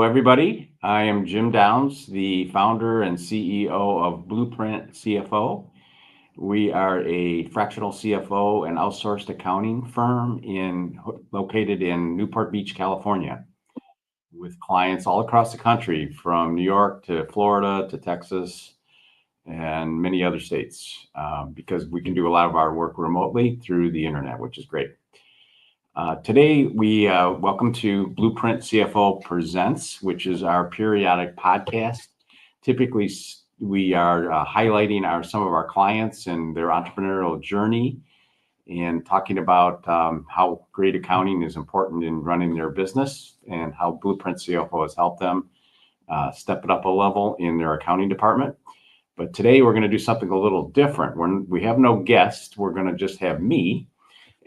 everybody. I am Jim Downs, the founder and CEO of Blueprint CFO. We are a fractional CFO and outsourced accounting firm located in Newport Beach, California, with clients all across the country, from New York to Florida to Texas and many other states, because we can do a lot of our work remotely through the internet, which is great. Today, we welcome to Blueprint CFO Presents, which is our periodic podcast. Typically, we are highlighting some of our clients and their entrepreneurial journey and talking about how great accounting is important in running their business and how Blueprint CFO has helped them step it up a level in their accounting department. But today, we're going to do something a little different. We have no guest. We're going to just have me.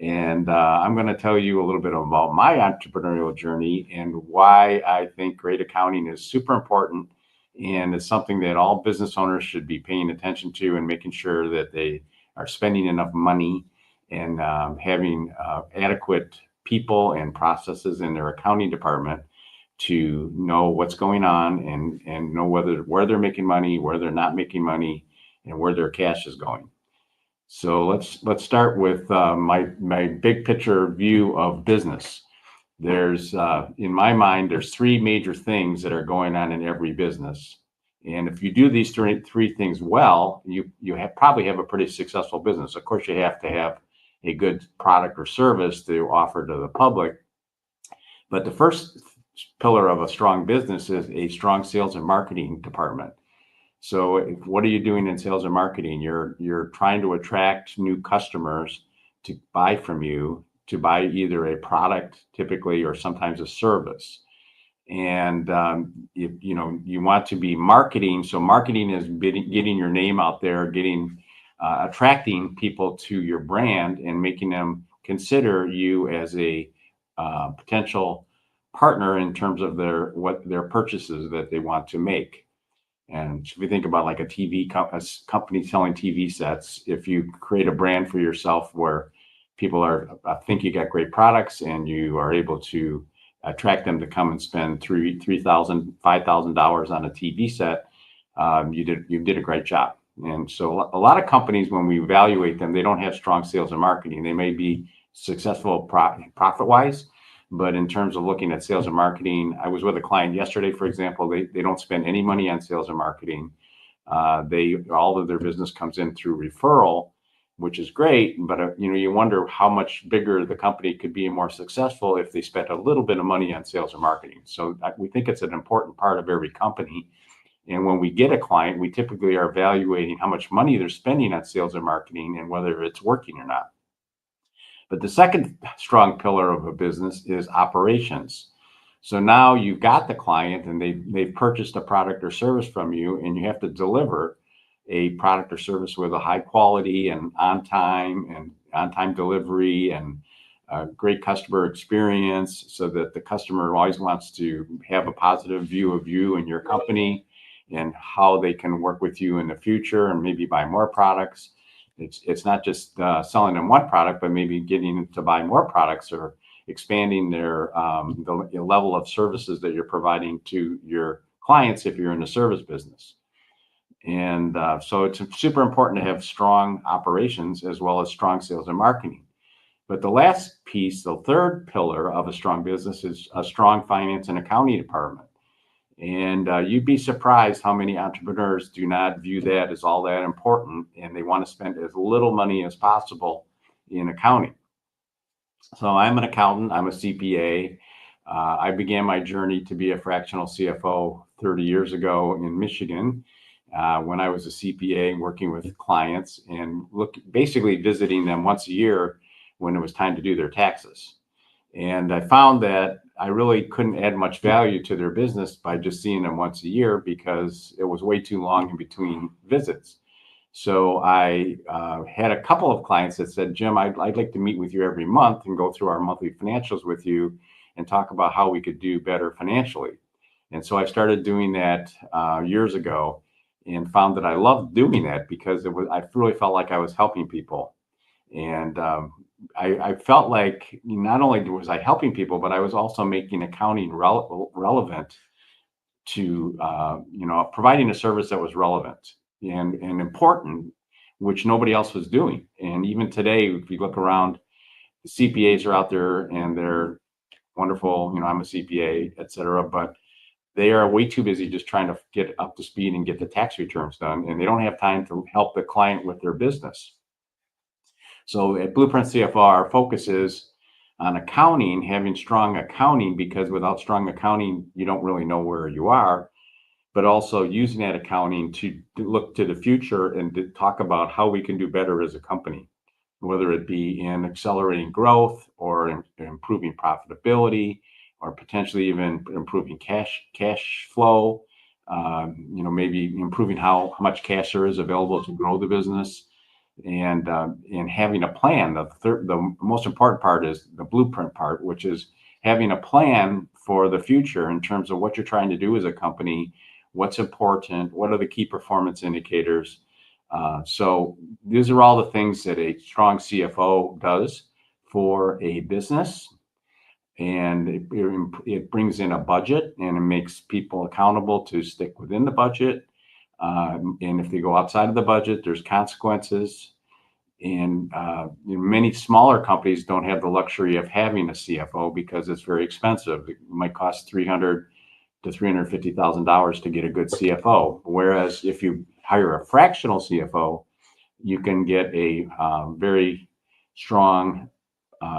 And I'm going to tell you a little bit about my entrepreneurial journey and why I think great accounting is super important and it's something that all business owners should be paying attention to and making sure that they are spending enough money and having adequate people and processes in their accounting department to know what's going on and know where they're making money, where they're not making money, and where their cash is going. So let's start with my big picture view of business. There's in my mind, there's three major things that are going on in every business, and if you do these three things well, you probably have a pretty successful business. Of course, you have to have a good product or service to offer to the public, but the first pillar of a strong business is a strong sales and marketing department. So what are you doing in sales and marketing? You're trying to attract new customers to buy from you, to buy either a product typically or sometimes a service. And you want to be marketing. So marketing is getting your name out there, attracting people to your brand and making them consider you as a potential partner in terms of their purchases that they want to make. And if you think about like a company selling TV sets, if you create a brand for yourself where people think you got great products and you are able to attract them to come and spend $3,000, $5,000 on a TV set, you did a great job. And so a lot of companies, when we evaluate them, they don't have strong sales and marketing. They may be successful profit-wise, but in terms of looking at sales and marketing, I was with a client yesterday, for example. They don't spend any money on sales and marketing. All of their business comes in through referral, which is great. But you wonder how much bigger the company could be and more successful if they spent a little bit of money on sales and marketing. So we think it's an important part of every company. And when we get a client, we typically are evaluating how much money they're spending on sales and marketing and whether it's working or not. But the second strong pillar of a business is operations. So now you've got the client and they've purchased a product or service from you, and you have to deliver a product or service with a high quality and on-time delivery and a great customer experience, so that the customer always wants to have a positive view of you and your company and how they can work with you in the future and maybe buy more products. It's not just selling them one product, but maybe getting them to buy more products or expanding the level of services that you're providing to your clients if you're in the service business. And so it's super important to have strong operations as well as strong sales and marketing. But the last piece, the third pillar of a strong business, is a strong finance and accounting department. And you'd be surprised how many entrepreneurs do not view that as all that important, and they want to spend as little money as possible in accounting. So I'm an accountant. I'm a CPA. I began my journey to be a fractional CFO 30 years ago in Michigan when I was a CPA, working with clients and basically visiting them once a year when it was time to do their taxes. And I found that I really couldn't add much value to their business by just seeing them once a year because it was way too long in between visits. So I had a couple of clients that said, Jim, I'd like to meet with you every month and go through our monthly financials with you and talk about how we could do better financially. And so I started doing that years ago and found that I loved doing that because I really felt like I was helping people. And I felt like not only was I helping people, but I was also making accounting relevant to providing a service that was relevant and important, which nobody else was doing. And even today, if you look around, the CPAs are out there and they're wonderful. I'm a CPA, et cetera, but they are way too busy just trying to get up to speed and get the tax returns done, and they don't have time to help the client with their business. So at Blueprint CFO, our focus is on accounting, having strong accounting, because without strong accounting, you don't really know where you are, but also using that accounting to look to the future and to talk about how we can do better as a company, whether it be in accelerating growth or improving profitability, or potentially even improving cash flow. Maybe improving how much cash there is available to grow the business, and having a plan. The most important part is the blueprint part, which is having a plan for the future in terms of what you're trying to do as a company, what's important, what are the key performance indicators. So these are all the things that a strong CFO does for a business, and it brings in a budget, and it makes people accountable to stick within the budget. And if they go outside of the budget, there's consequences. And many smaller companies don't have the luxury of having a CFO because it's very expensive. It might cost $300,000 to $350,000 to get a good CFO. Whereas if you hire a fractional CFO, you can get a very strong,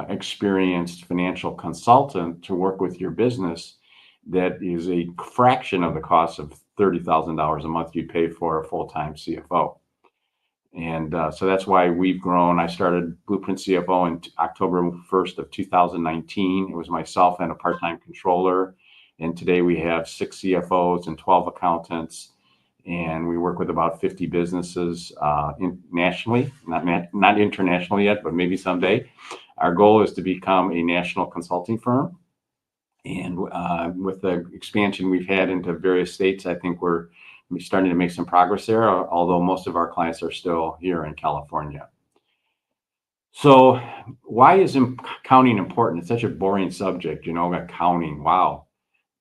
experienced financial consultant to work with your business that is a fraction of the cost of $30,000 a month you pay for a full-time CFO. And so that's why we've grown. I started Blueprint CFO in October 1st of 2019. It was myself and a part-time controller. And today we have 6 CFOs and 12 accountants. And we work with about 50 businesses nationally, not internationally yet, but maybe someday. Our goal is to become a national consulting firm. And with the expansion we've had into various states, I think we're starting to make some progress there, although most of our clients are still here in California. So why is accounting important? It's such a boring subject, accounting. Wow.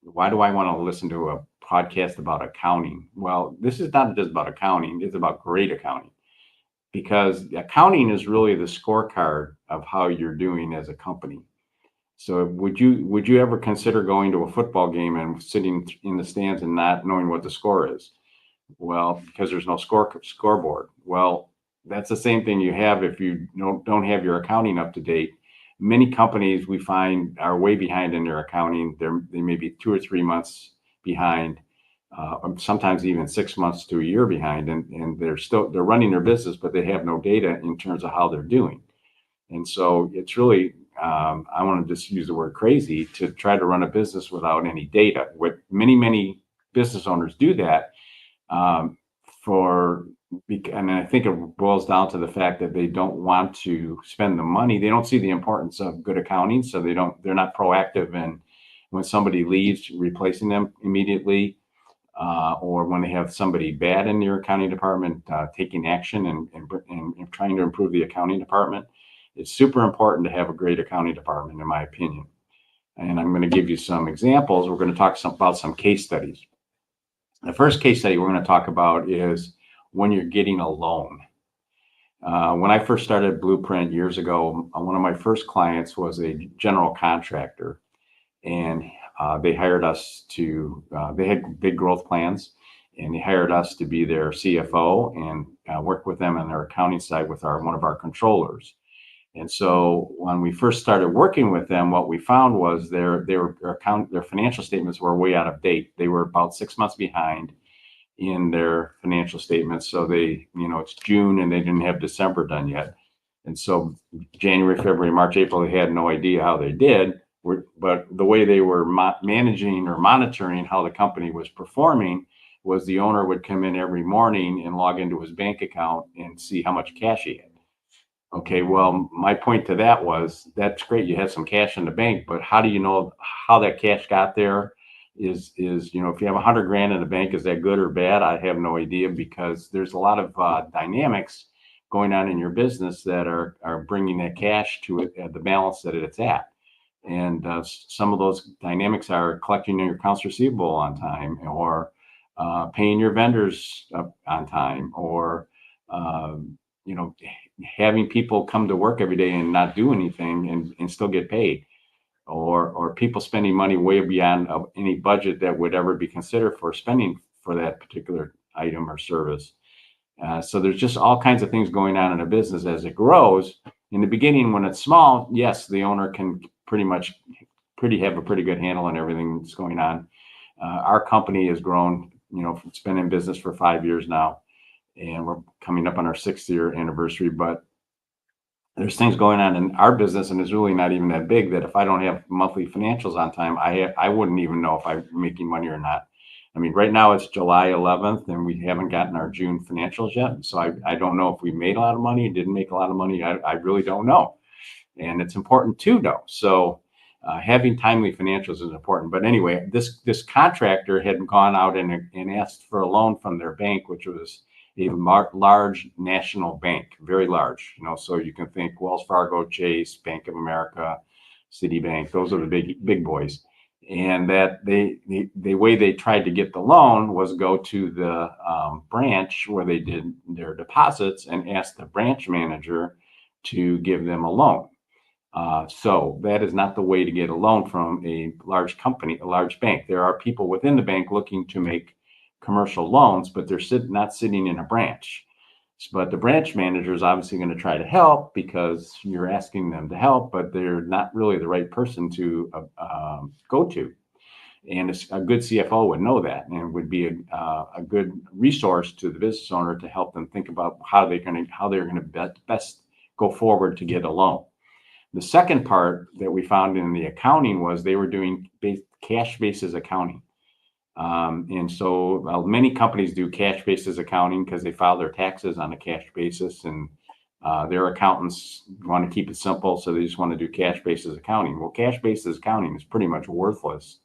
Why do I want to listen to a podcast about accounting? Well, this is not just about accounting. It's about great accounting, because accounting is really the scorecard of how you're doing as a company. So would you ever consider going to a football game and sitting in the stands and not knowing what the score is? Well, because there's no scoreboard. Well, that's the same thing you have if you don't have your accounting up to date. Many companies we find are way behind in their accounting. They may be 2 or 3 months behind, sometimes even 6 months to a year behind, and they're running their business, but they have no data in terms of how they're doing. And so it's really, I want to just use the word crazy to try to run a business without any data. What many business owners do that and I think it boils down to the fact that they don't want to spend the money. They don't see the importance of good accounting, so they're not proactive in when somebody leaves, replacing them immediately, or when they have somebody bad in your accounting department, taking action and trying to improve the accounting department. It's super important to have a great accounting department, in my opinion. And I'm going to give you some examples. We're going to talk about some case studies. The first case study we're going to talk about is when you're getting a loan. When I first started Blueprint years ago, one of my first clients was a general contractor, and they hired us they had big growth plans, and they hired us to be their CFO and work with them on their accounting side with one of our controllers. And so when we first started working with them, what we found was their financial statements were way out of date. They were about 6 months behind in their financial statements. So it's June and they didn't have December done yet. And so January, February, March, April, they had no idea how they did. But the way they were managing or monitoring how the company was performing was the owner would come in every morning and log into his bank account and see how much cash he had. Okay, well, my point to that was, that's great. You had some cash in the bank, but how do you know how that cash got there? If you have $100,000 in the bank, is that good or bad? I have no idea, because there's a lot of dynamics going on in your business that are bringing that cash to it at the balance that it's at. And some of those dynamics are collecting your accounts receivable on time, or paying your vendors on time, or you know, having people come to work every day and not do anything and still get paid, or people spending money way beyond any budget that would ever be considered for spending for that particular item or service. So there's just all kinds of things going on in a business as it grows. In the beginning, when it's small, yes, the owner can have a pretty good handle on everything that's going on. Our company has grown. It's been in business for 5 years now, and we're coming up on our 6th-year anniversary. But there's things going on in our business, and it's really not even that big, that if I don't have monthly financials on time, I wouldn't even know if I'm making money or not. I mean, right now it's July 11th, and we haven't gotten our June financials yet. So I don't know if we made a lot of money, didn't make a lot of money. I really don't know. And it's important to know. So having timely financials is important. But anyway, this contractor had gone out and asked for a loan from their bank, which was a large national bank, very large. So you can think Wells Fargo, Chase, Bank of America, Citibank. Those are the big boys. And that the way they tried to get the loan was go to the branch where they did their deposits and ask the branch manager to give them a loan. So that is not the way to get a loan from a large company, a large bank. There are people within the bank looking to make commercial loans, but they're not sitting in a branch. But the branch manager is obviously going to try to help because you're asking them to help, but they're not really the right person to go to. And a good CFO would know that, and would be a good resource to the business owner to help them think about how they're going to best go forward to get a loan. The second part that we found in the accounting was they were doing cash basis accounting. And so many companies do cash basis accounting because they file their taxes on a cash basis, and their accountants want to keep it simple. So they just want to do cash basis accounting. Well, cash basis accounting is pretty much worthless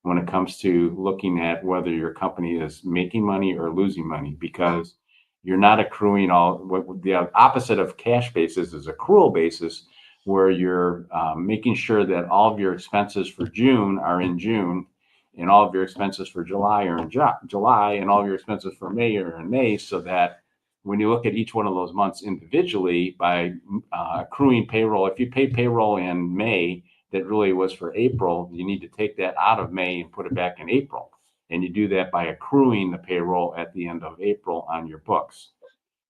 when it comes to looking at whether your company is making money or losing money, because you're not accruing the opposite of cash basis is accrual basis, where you're making sure that all of your expenses for June are in June, and all of your expenses for July are in July, and all of your expenses for May are in May, so that when you look at each one of those months individually by accruing payroll, if you pay payroll in May that really was for April, you need to take that out of May and put it back in April. And you do that by accruing the payroll at the end of April on your books.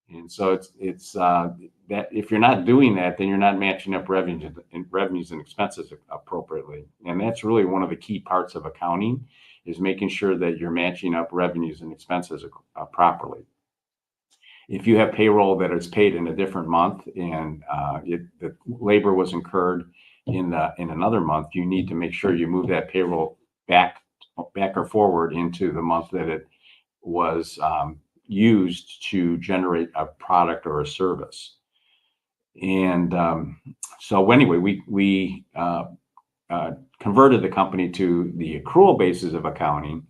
And so it's that if you're not doing that, then you're not matching up revenues and expenses appropriately. And that's really one of the key parts of accounting, is making sure that you're matching up revenues and expenses properly. If you have payroll that is paid in a different month, and the labor was incurred in another month, you need to make sure you move that payroll back or forward into the month that it was used to generate a product or a service. And so anyway, we converted the company to the accrual basis of accounting,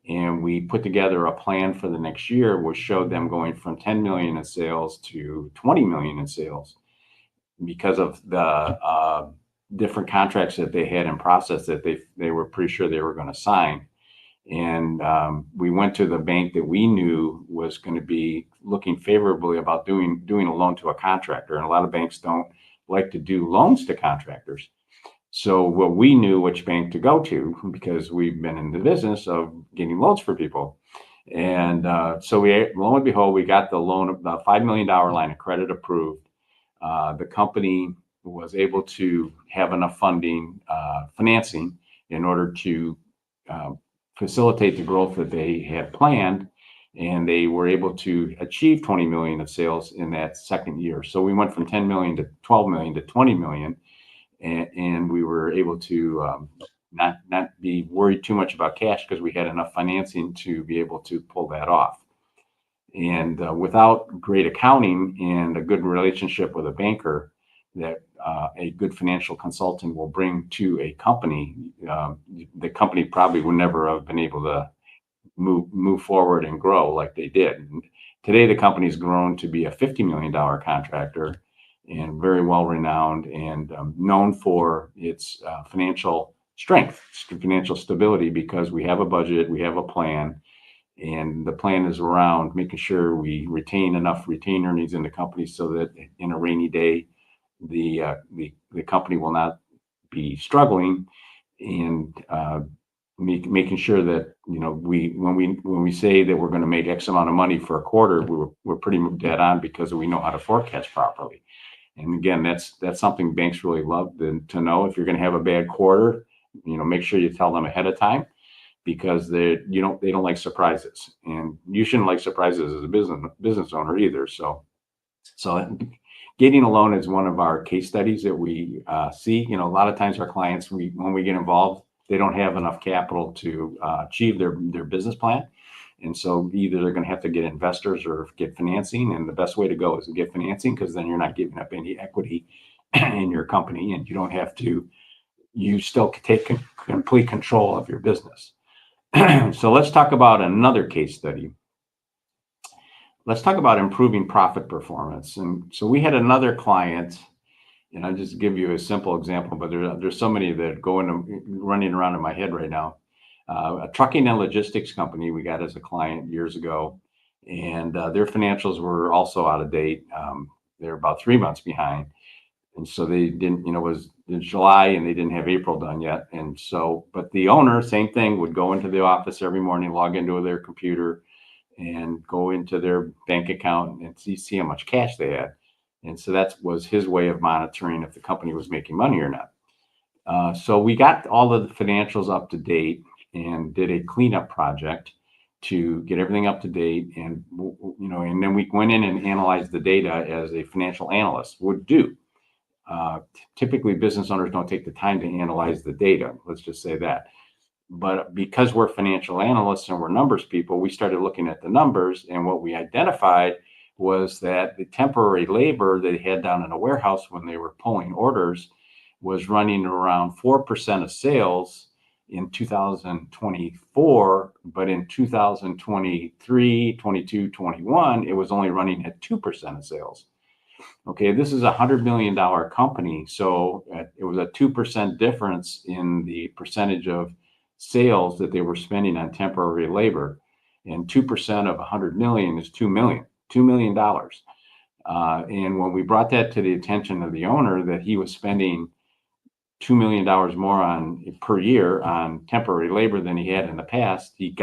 and we put together a plan for the next year, which showed them going from 10 million in sales to 20 million in sales, because of the different contracts that they had in process that they were pretty sure they were going to sign. And we went to the bank that we knew was going to be looking favorably about doing a loan to a contractor. And a lot of banks don't like to do loans to contractors. So we knew which bank to go to, because we've been in the business of getting loans for people. And so lo and behold, we got the loan, the $5 million line of credit approved. The company was able to have enough financing in order to facilitate the growth that they had planned, and they were able to achieve 20 million of sales in that second year. So we went from 10 million to 12 million to 20 million, and we were able to not be worried too much about cash, because we had enough financing to be able to pull that off. And without great accounting and a good relationship with a banker that a good financial consultant will bring to a company, the company probably would never have been able to move forward and grow like they did. And today, the company's grown to be a $50 million contractor, and very well renowned and known for its financial strength, financial stability, because we have a budget, we have a plan, and the plan is around making sure we retain enough retained earnings in the company so that in a rainy day, the company will not be struggling, and making sure that when we say that we're going to make X amount of money for a quarter, we're pretty dead on, because we know how to forecast properly. And again, that's something banks really love to know. If you're going to have a bad quarter, make sure you tell them ahead of time, because they don't like surprises, and you shouldn't like surprises as a business owner either. So getting a loan is one of our case studies that we see. A lot of times our clients, when we get involved, they don't have enough capital to achieve their business plan. And so either they're going to have to get investors or get financing. And the best way to go is to get financing, because then you're not giving up any equity in your company, and you still take complete control of your business. So let's talk about another case study. Let's talk about improving profit performance. And so we had another client, and I'll just give you a simple example, but there's so many that running around in my head right now. A trucking and logistics company we got as a client years ago, and their financials were also out of date. They're about 3 months behind. And so they didn't, it was in July and they didn't have April done yet. And so, but the owner, same thing, would go into the office every morning, log into their computer and go into their bank account and see how much cash they had. And so that was his way of monitoring if the company was making money or not. So we got all of the financials up to date and did a cleanup project to get everything up to date. And, and then we went in and analyzed the data as a financial analyst would do. Typically, business owners don't take the time to analyze the data. Let's just say that. But because we're financial analysts and we're numbers people, we started looking at the numbers, and what we identified was that the temporary labor they had down in a warehouse when they were pulling orders was running around 4% of sales in 2024, but in 2023, 22, 21, it was only running at 2% of sales. Okay, this is $100 million company, so it was a 2% difference in the percentage of sales that they were spending on temporary labor, and 2% of 100 million is $2 million. And when we brought that to the attention of the owner, that he was spending $2 million more per year on temporary labor than he had in the past, he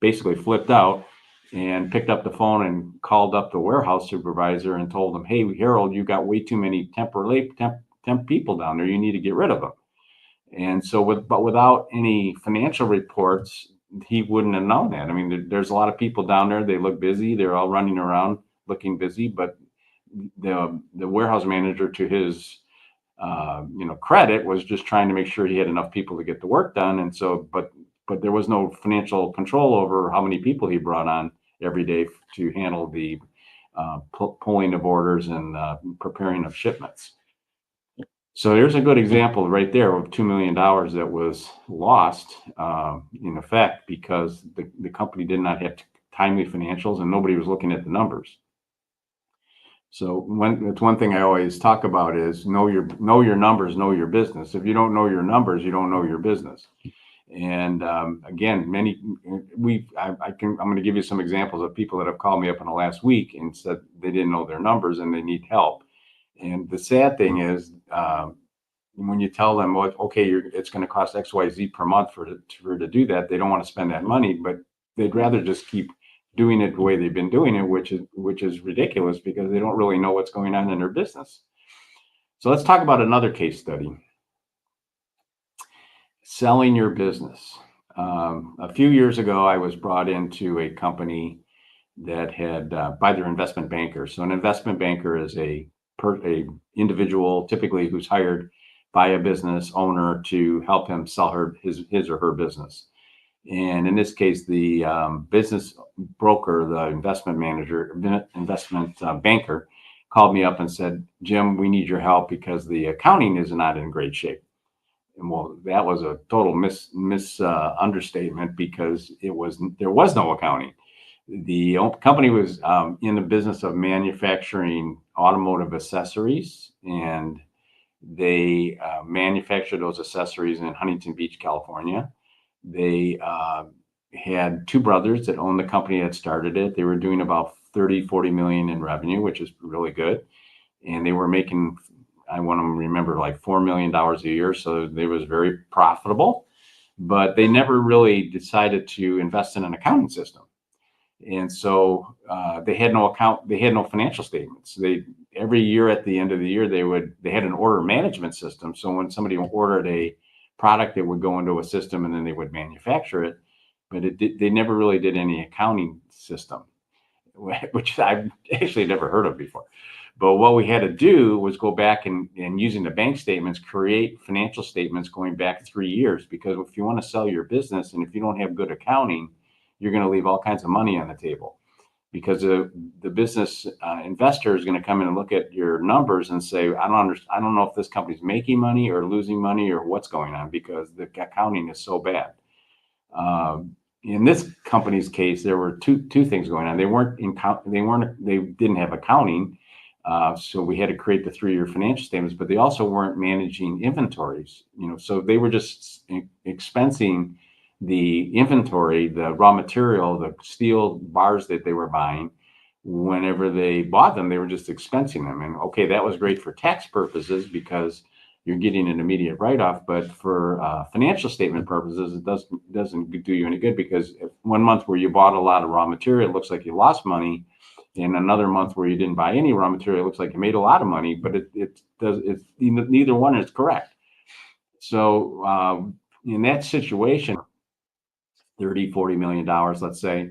basically flipped out and picked up the phone and called up the warehouse supervisor and told him, "Hey, Harold, you got way too many temp people down there. You need to get rid of them." And so, but without any financial reports, he wouldn't have known that. I mean, there's a lot of people down there. They look busy. They're all running around looking busy. But the warehouse manager, to his credit, was just trying to make sure he had enough people to get the work done. And so, but there was no financial control over how many people he brought on every day to handle the pulling of orders and preparing of shipments. So there's a good example right there of $2 million that was lost in effect because the company did not have timely financials and nobody was looking at the numbers. So it's one thing I always talk about is know your numbers, know your business. If you don't know your numbers, you don't know your business. And again, I'm going to give you some examples of people that have called me up in the last week and said they didn't know their numbers and they need help. And the sad thing is, when you tell them, well, okay, it's going to cost XYZ per month for to do that, they don't want to spend that money, but they'd rather just keep doing it the way they've been doing it, which is ridiculous because they don't really know what's going on in their business. So let's talk about another case study. Selling your business. A few years ago, I was brought into a company that had by their investment banker. So an investment banker is a individual, typically who's hired by a business owner to help him sell his or her business. And in this case, the business broker, the investment banker, called me up and said, "Jim, we need your help because the accounting is not in great shape." And well, that was a total understatement because there was no accounting. The company was in the business of manufacturing automotive accessories, and they manufactured those accessories in Huntington Beach, California. They had two brothers that owned the company that started it. They were doing about 30-40 million in revenue, which is really good. And they were making, I want to remember, like $4 million a year. So they was very profitable, but they never really decided to invest in an accounting system. And so they had no financial statements. Every year at the end of the year, they had an order management system. So when somebody ordered a product, it would go into a system and then they would manufacture it. But they never really did any accounting system, which I've actually never heard of before. But what we had to do was go back and using the bank statements, create financial statements going back 3 years, because if you want to sell your business and if you don't have good accounting, you're going to leave all kinds of money on the table, because the business investor is going to come in and look at your numbers and say, I don't know if this company's making money or losing money or what's going on, because the accounting is so bad. In this company's case, there were two things going on. They didn't have accounting. So we had to create the 3-year financial statements, but they also weren't managing inventories, so they were just expensing the inventory, the raw material, the steel bars that they were buying. Whenever they bought them, they were just expensing them. And okay, that was great for tax purposes because you're getting an immediate write-off, but for financial statement purposes, it doesn't do you any good, because if 1 month where you bought a lot of raw material, it looks like you lost money. In another month where you didn't buy any raw material, it looks like you made a lot of money, but it's neither one is correct. So in that situation, $30-40 million, let's say.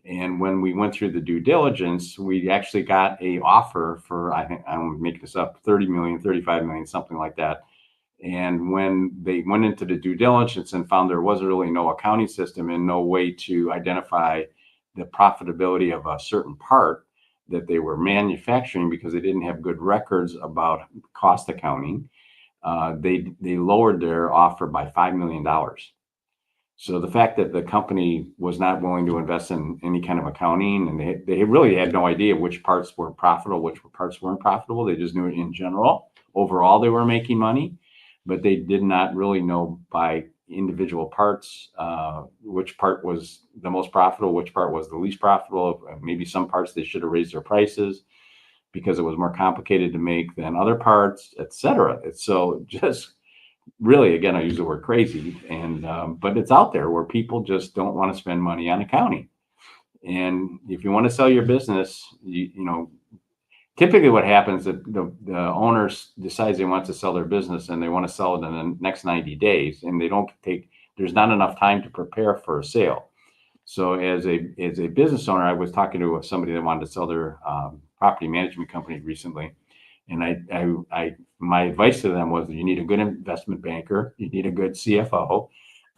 And when we went through the due diligence, we actually got a offer for, I think, I'm making this up, 30 million, 35 million, something like that. And when they went into the due diligence and found there was really no accounting system and no way to identify the profitability of a certain part that they were manufacturing, because they didn't have good records about cost accounting, they lowered their offer by $5 million. So the fact that the company was not willing to invest in any kind of accounting, and they really had no idea which parts were profitable, which parts weren't profitable. They just knew it in general. Overall, they were making money, but they did not really know by individual parts which part was the most profitable, which part was the least profitable. Maybe some parts they should have raised their prices because it was more complicated to make than other parts, etc. So just really, again, I use the word crazy, and but it's out there where people just don't want to spend money on accounting. And if you want to sell your business, typically what happens is the owner decides they want to sell their business and they want to sell it in the next 90 days, and there's not enough time to prepare for a sale. So as a business owner, I was talking to somebody that wanted to sell their property management company recently. And my advice to them was that you need a good investment banker, you need a good CFO,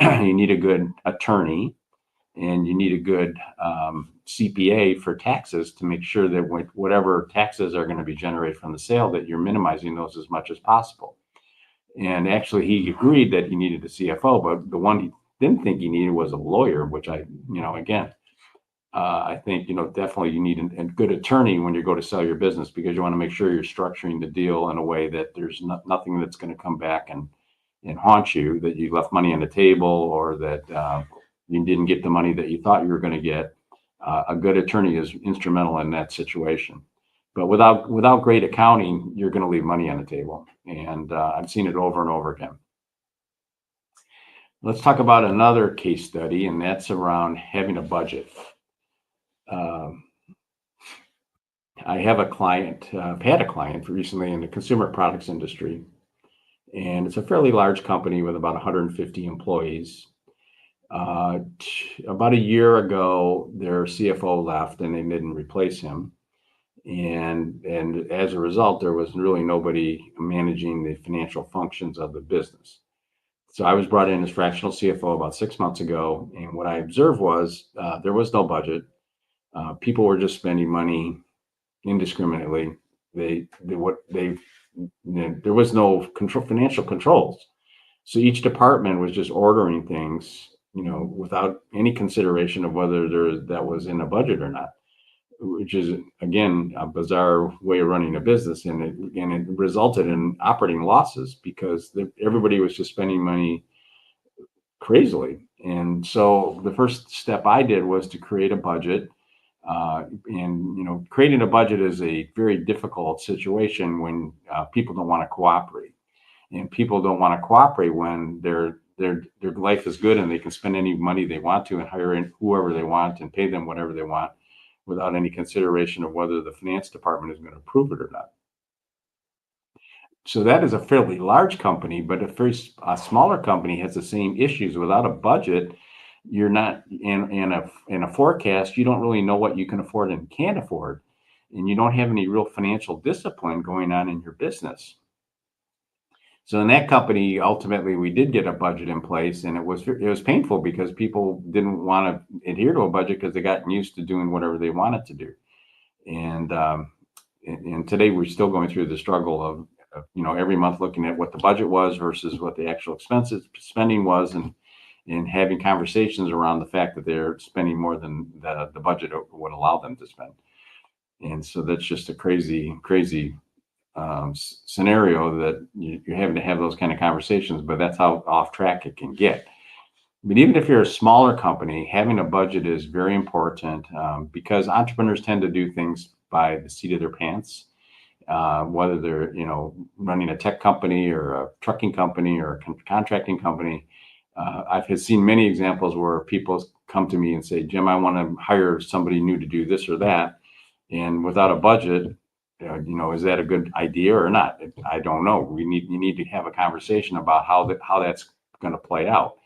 you need a good attorney, and you need a good CPA for taxes to make sure that whatever taxes are going to be generated from the sale, that you're minimizing those as much as possible. And actually, he agreed that he needed a CFO, but the one he didn't think he needed was a lawyer, which I think, definitely you need a good attorney when you go to sell your business, because you want to make sure you're structuring the deal in a way that there's nothing that's going to come back and haunt you, that you left money on the table, or that you didn't get the money that you thought you were going to get. A good attorney is instrumental in that situation. But without great accounting, you're going to leave money on the table. And I've seen it over and over again. Let's talk about another case study, and that's around having a budget. I have a client, I've had a client recently in the consumer products industry, and it's a fairly large company with about 150 employees. About a year ago, their CFO left and they didn't replace him. And as a result, there was really nobody managing the financial functions of the business. So I was brought in as fractional CFO about 6 months ago. And what I observed was there was no budget. People were just spending money indiscriminately. There was no financial controls. So each department was just ordering things without any consideration of whether that was in a budget or not, which is again a bizarre way of running a business, and it resulted in operating losses because everybody was just spending money crazily. And so the first step I did was to create a budget. And creating a budget is a very difficult situation when people don't want to cooperate, and people don't want to cooperate when their life is good and they can spend any money they want to and hire in whoever they want and pay them whatever they want without any consideration of whether the finance department is going to approve it or not. So that is a fairly large company, but a smaller company has the same issues. Without a budget, you're not in a forecast. You don't really know what you can afford and can't afford, and you don't have any real financial discipline going on in your business. So in that company, ultimately, we did get a budget in place, and it was painful because people didn't want to adhere to a budget because they got used to doing whatever they wanted to do. And today we're still going through the struggle of every month looking at what the budget was versus what the actual expenses spending was, and having conversations around the fact that they're spending more than the budget would allow them to spend. And so that's just a crazy scenario that you're having to have those kind of conversations, but that's how off track it can get. But even if you're a smaller company, having a budget is very important, because entrepreneurs tend to do things by the seat of their pants, whether they're running a tech company or a trucking company or a contracting company. I've seen many examples where people come to me and say, Jim, I want to hire somebody new to do this or that, and without a budget, is that a good idea or not? I don't know. You need to have a conversation about how that's going to play out.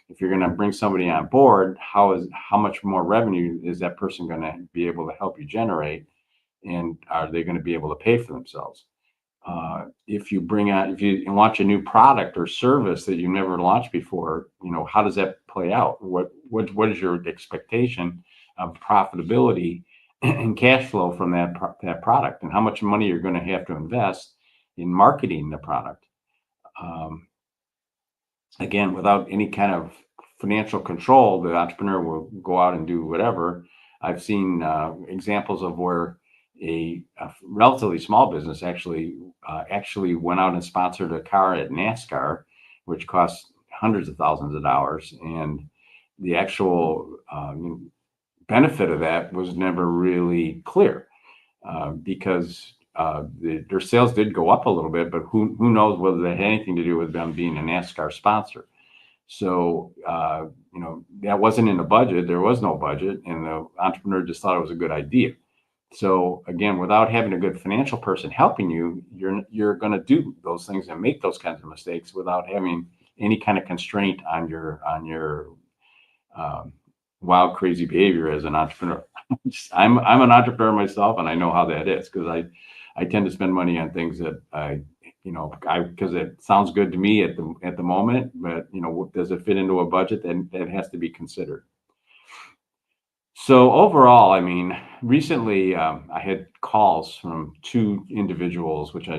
If you're going to bring somebody on board, how much more revenue is that person going to be able to help you generate, and are they going to be able to pay for themselves? If you launch a new product or service that you never launched before, how does that play out? What is your expectation of profitability and cash flow from that product, and how much money you're going to have to invest in marketing the product? Again, without any kind of financial control, the entrepreneur will go out and do whatever. I've seen examples of where a relatively small business actually went out and sponsored a car at NASCAR, which cost hundreds of thousands of dollars, and the actual benefit of that was never really clear, because their sales did go up a little bit, but who knows whether that had anything to do with them being a NASCAR sponsor. So that wasn't in the budget. There was no budget, and the entrepreneur just thought it was a good idea. So again, without having a good financial person helping you, you're going to do those things and make those kinds of mistakes without having any kind of constraint on your wild, crazy behavior as an entrepreneur. I'm an entrepreneur myself, and I know how that is, because I tend to spend money on things that because it sounds good to me at the moment, but does it fit into a budget? Then that has to be considered. So overall, I mean, recently I had calls from two individuals, which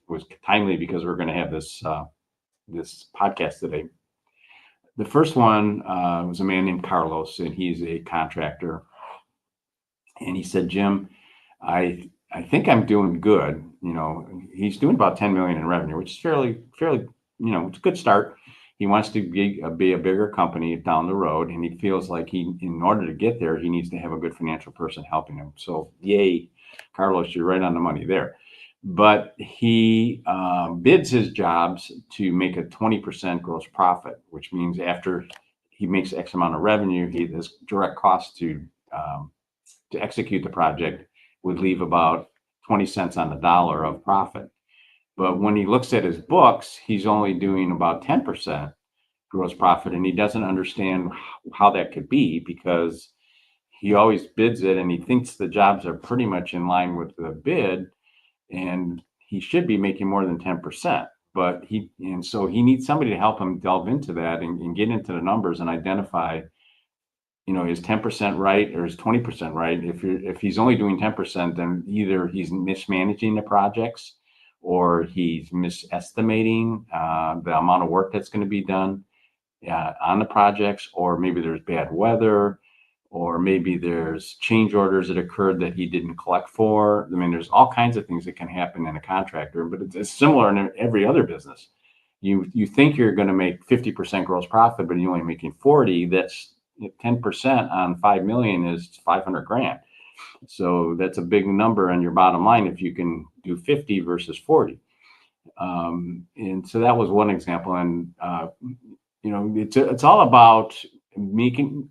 was timely because we're going to have this podcast today. The first one was a man named Carlos, and he's a contractor. And he said, Jim, I think I'm doing good. He's doing about 10 million in revenue, which is fairly, it's a good start. He wants to be a bigger company down the road, and he feels like in order to get there, he needs to have a good financial person helping him. So, yay, Carlos, you're right on the money there. But he bids his jobs to make a 20% gross profit, which means after he makes X amount of revenue, his direct cost to execute the project would leave about 20 cents on the dollar of profit. But when he looks at his books, he's only doing about 10% gross profit, and he doesn't understand how that could be, because he always bids it and he thinks the jobs are pretty much in line with the bid, and he should be making more than 10%. But so he needs somebody to help him delve into that and get into the numbers and identify, is 10% right or is 20% right? If he's only doing 10%, then either he's mismanaging the projects, or he's misestimating the amount of work that's going to be done. on the projects, or maybe there's bad weather, or maybe there's change orders that occurred that he didn't collect for. I mean, there's all kinds of things that can happen in a contractor, but it's similar in every other business. You think you're going to make 50% gross profit, but you're only making 40. That's 10% on 5 million is 500 grand. So that's a big number on your bottom line if you can do 50 versus 40. And so that was one example. And it's all about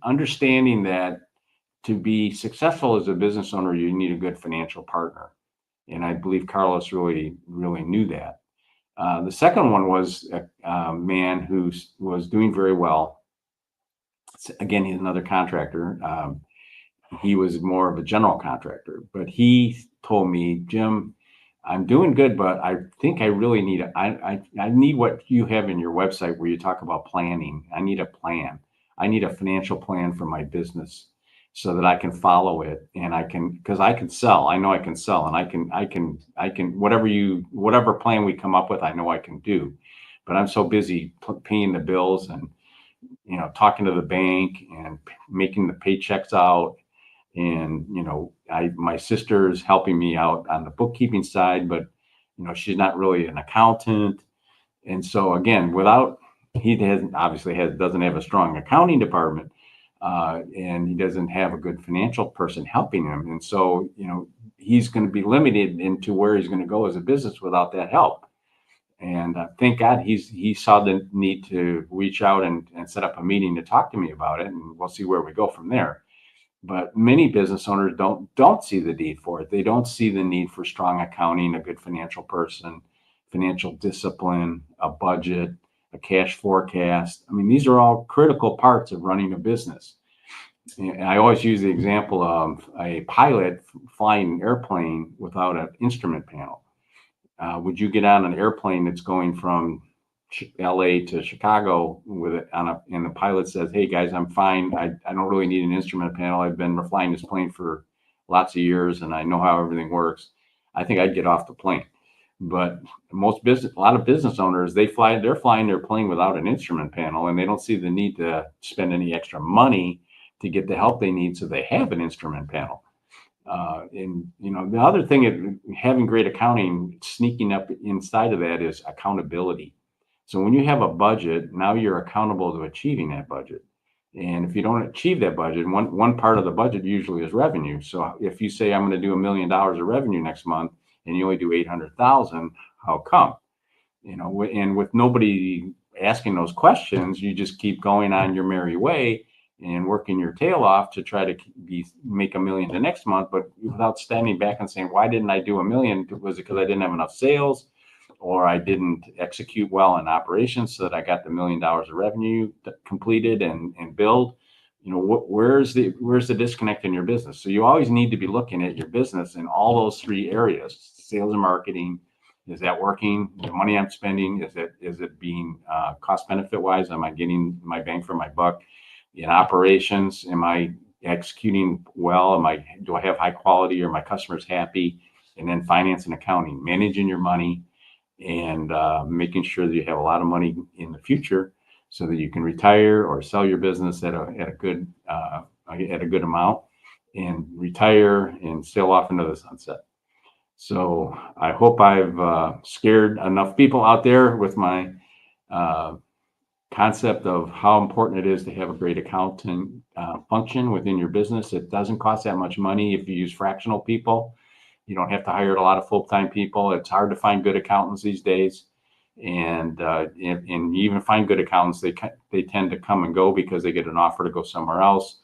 understanding that to be successful as a business owner, you need a good financial partner. And I believe Carlos really knew that. The second one was a man who was doing very well. Again, he's another contractor. He was more of a general contractor, but he told me, Jim, I'm doing good, but I think I really need I need what you have in your website where you talk about planning. I need a plan. I need a financial plan for my business so that I can follow it, and because I can sell. I know I can sell, and I can whatever plan we come up with, I know I can do. But I'm so busy paying the bills and talking to the bank and making the paychecks out. And my sister is helping me out on the bookkeeping side, but she's not really an accountant. And so again, doesn't have a strong accounting department, and he doesn't have a good financial person helping him. And so he's going to be limited into where he's going to go as a business without that help. And thank God he saw the need to reach out and set up a meeting to talk to me about it, and we'll see where we go from there. But many business owners don't see the need for it. They don't see the need for strong accounting, a good financial person, financial discipline, a budget, a cash forecast. I mean, these are all critical parts of running a business. And I always use the example of a pilot flying an airplane without an instrument panel. Would you get on an airplane that's going from LA to Chicago with it and the pilot says, "Hey guys, I'm fine. I don't really need an instrument panel. I've been flying this plane for lots of years and I know how everything works." I think I'd get off the plane. But a lot of business owners, they're flying their plane without an instrument panel, and they don't see the need to spend any extra money to get the help they need so they have an instrument panel. And the other thing, having great accounting, sneaking up inside of that is accountability. So when you have a budget, now you're accountable to achieving that budget. And if you don't achieve that budget, one part of the budget usually is revenue. So if you say I'm going to do $1 million of revenue next month and you only do 800,000, how come? And with nobody asking those questions, you just keep going on your merry way and working your tail off to try to make $1 million the next month, but without standing back and saying, why didn't I do $1 million? Was it because I didn't have enough sales, or I didn't execute well in operations so that I got the $1 million of revenue completed and billed? Where's the disconnect in your business? So you always need to be looking at your business in all those three areas: sales and marketing. Is that working? The money I'm spending, is it being cost benefit wise? Am I getting my bang for my buck? In operations, am I executing well? Do I have high quality? Are my customers happy? And then finance and accounting, managing your money and making sure that you have a lot of money in the future so that you can retire or sell your business at a good amount and retire and sail off into the sunset. So I hope I've scared enough people out there with my concept of how important it is to have a great accounting function within your business. It doesn't cost that much money if you use fractional people. You don't have to hire a lot of full-time people. It's hard to find good accountants these days. And you even find good accountants, they tend to come and go because they get an offer to go somewhere else.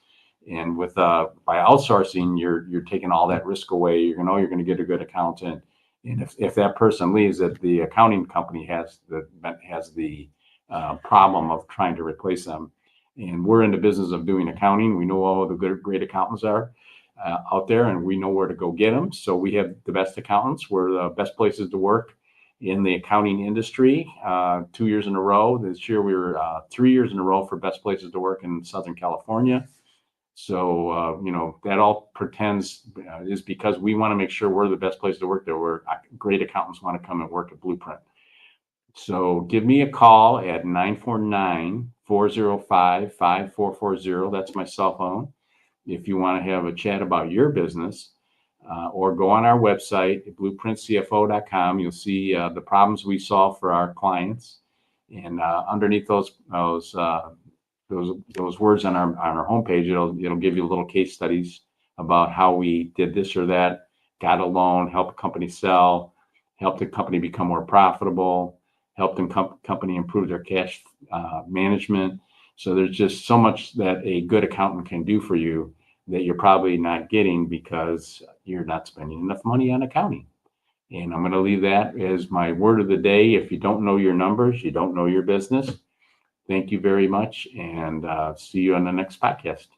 And by outsourcing, you're taking all that risk away. You're going to get a good accountant. And if that person leaves, that the accounting company has the problem of trying to replace them. And we're in the business of doing accounting. We know all the great accountants are out there, and we know where to go get them. So we have the best accountants. We're the best places to work in the accounting industry. 2 years in a row. This year we were 3 years in a row for best places to work in Southern California. So that all is because we want to make sure we're the best place to work there, where great accountants want to come and work at Blueprint. So give me a call at 949-405-5440. That's my cell phone. If you want to have a chat about your business, or go on our website at blueprintcfo.com. You'll see the problems we solve for our clients, and underneath those words on our homepage, it'll give you little case studies about how we did this or that, got a loan, helped a company sell, helped the company become more profitable, helped the company improve their cash management. So there's just so much that a good accountant can do for you that you're probably not getting because you're not spending enough money on accounting. And I'm going to leave that as my word of the day. If you don't know your numbers, you don't know your business. Thank you very much, and see you on the next podcast.